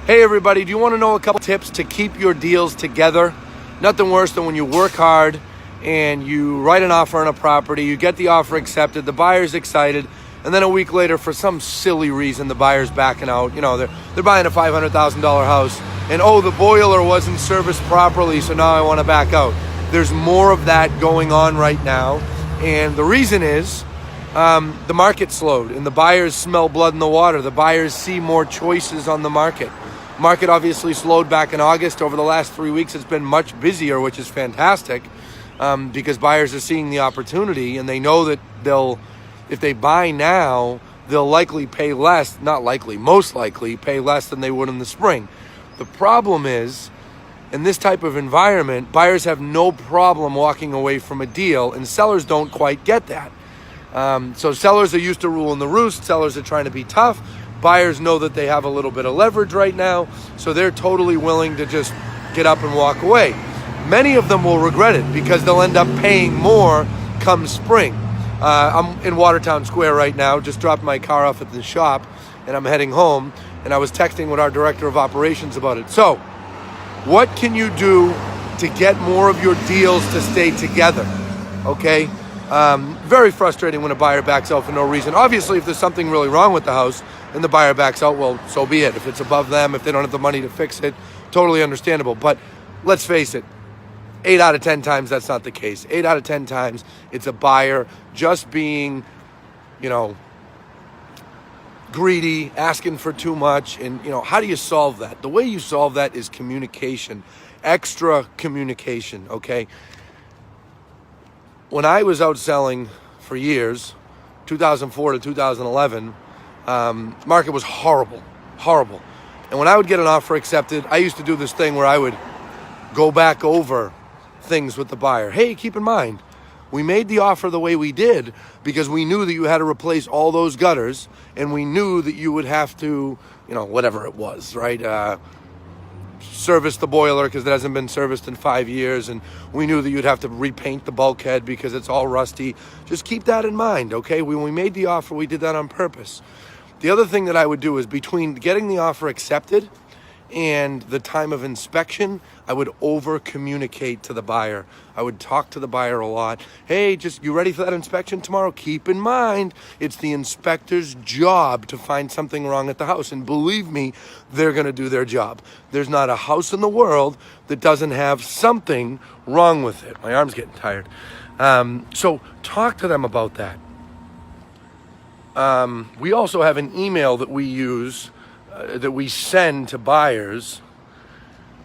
Hey everybody, do you want to know a couple tips to keep your deals together? Nothing worse than when you work hard and you write an offer on a property, you get the offer accepted, the buyer's excited, and then a week later, for some silly reason, the buyer's backing out. You know, they're buying a $500,000 house, and the boiler wasn't serviced properly, so now I want to back out. There's more of that going on right now, and the reason is the market slowed, and the buyers smell blood in the water. The buyers see more choices on the market. Market obviously slowed back in August. Over the last 3 weeks, it's been much busier, which is fantastic because buyers are seeing the opportunity, and they know that if they buy now, they'll likely pay less, not likely, most likely pay less than they would in the spring. The problem is, in this type of environment, buyers have no problem walking away from a deal, and sellers don't quite get that. So sellers are used to ruling the roost. Sellers are trying to be tough. Buyers know that they have a little bit of leverage right now, so they're totally willing to just get up and walk away. Many of them will regret it because they'll end up paying more come spring. I'm in Watertown Square right now, just dropped my car off at the shop, and I'm heading home, and I was texting with our director of operations about it. So, what can you do to get more of your deals to stay together? Okay? Very frustrating when a buyer backs out for no reason. Obviously, if there's something really wrong with the house and the buyer backs out, well, so be it. If it's above them, if they don't have the money to fix it, totally understandable. But let's face it, 8 out of 10 times that's not the case. 8 out of 10 times it's a buyer just being, greedy, asking for too much. And, how do you solve that? The way you solve that is communication, extra communication, okay? When I was out selling for years, 2004 to 2011, market was horrible. And when I would get an offer accepted, I used to do this thing where I would go back over things with the buyer. Hey, keep in mind, we made the offer the way we did because we knew that you had to replace all those gutters, and we knew that you would have to, whatever it was, right? Service the boiler because it hasn't been serviced in 5 years, and we knew that you'd have to repaint the bulkhead because it's all rusty. Just keep that in mind, okay? When we made the offer, we did that on purpose. The other thing that I would do is between getting the offer accepted and the time of inspection, I would over communicate to the buyer. I would talk to the buyer a lot. Hey, you ready for that inspection tomorrow? Keep in mind, it's the inspector's job to find something wrong at the house. And believe me, they're going to do their job. There's not a house in the world that doesn't have something wrong with it. My arm's getting tired. So talk to them about that. We also have an email that we use that we send to buyers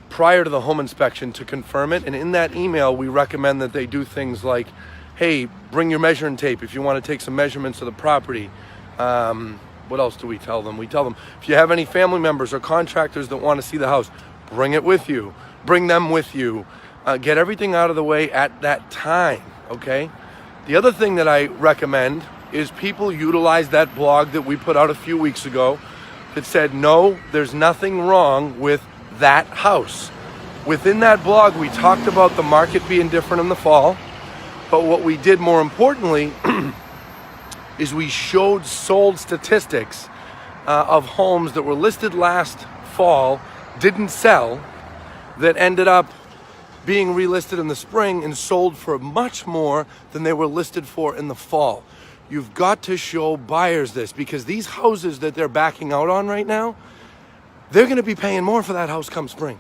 prior to the home inspection to confirm it. And in that email, we recommend that they do things like, hey, bring your measuring tape if you want to take some measurements of the property. What else do we tell them? We tell them, if you have any family members or contractors that want to see the house, bring it with you. Bring them with you. Get everything out of the way at that time, okay? The other thing that I recommend is people utilize that blog that we put out a few weeks ago that said, no, there's nothing wrong with that house. Within that blog, we talked about the market being different in the fall, but what we did more importantly is we showed sold statistics of homes that were listed last fall, didn't sell, that ended up being relisted in the spring and sold for much more than they were listed for in the fall. You've got to show buyers this because these houses that they're backing out on right now, they're going to be paying more for that house come spring.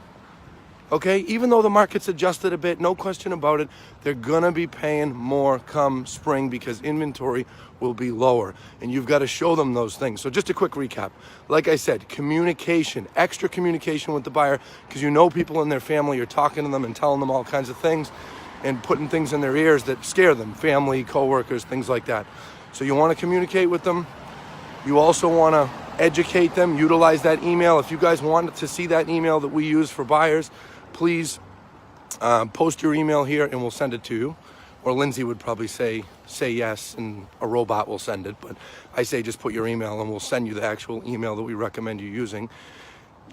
Okay? Even though the market's adjusted a bit, no question about it, they're going to be paying more come spring because inventory will be lower. And you've got to show them those things. So just a quick recap. Like I said, communication, extra communication with the buyer because people in their family are talking to them and telling them all kinds of things and putting things in their ears that scare them, family, coworkers, things like that. So you want to communicate with them. You also want to educate them, utilize that email. If you guys want to see that email that we use for buyers, please post your email here and we'll send it to you. Or Lindsay would probably say yes and a robot will send it. But I say just put your email and we'll send you the actual email that we recommend you using.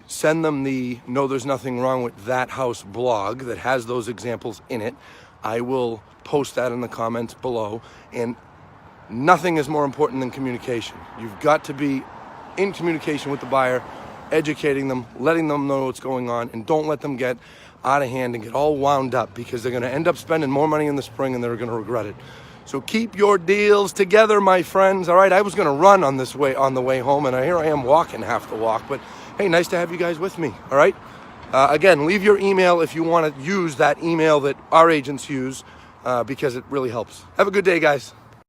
Send them the No There's Nothing Wrong With That House blog that has those examples in it. I will post that in the comments below. And nothing is more important than communication. You've got to be in communication with the buyer educating them, letting them know what's going on, and don't let them get out of hand and get all wound up, because they're going to end up spending more money in the spring and they're going to regret it. So keep your deals together, my friends. All right, I was going to run on the way home, and here I am walking half the walk. But hey, nice to have you guys with me. All right. Again, leave your email if you want to use that email that our agents use, because it really helps. Have a good day, guys.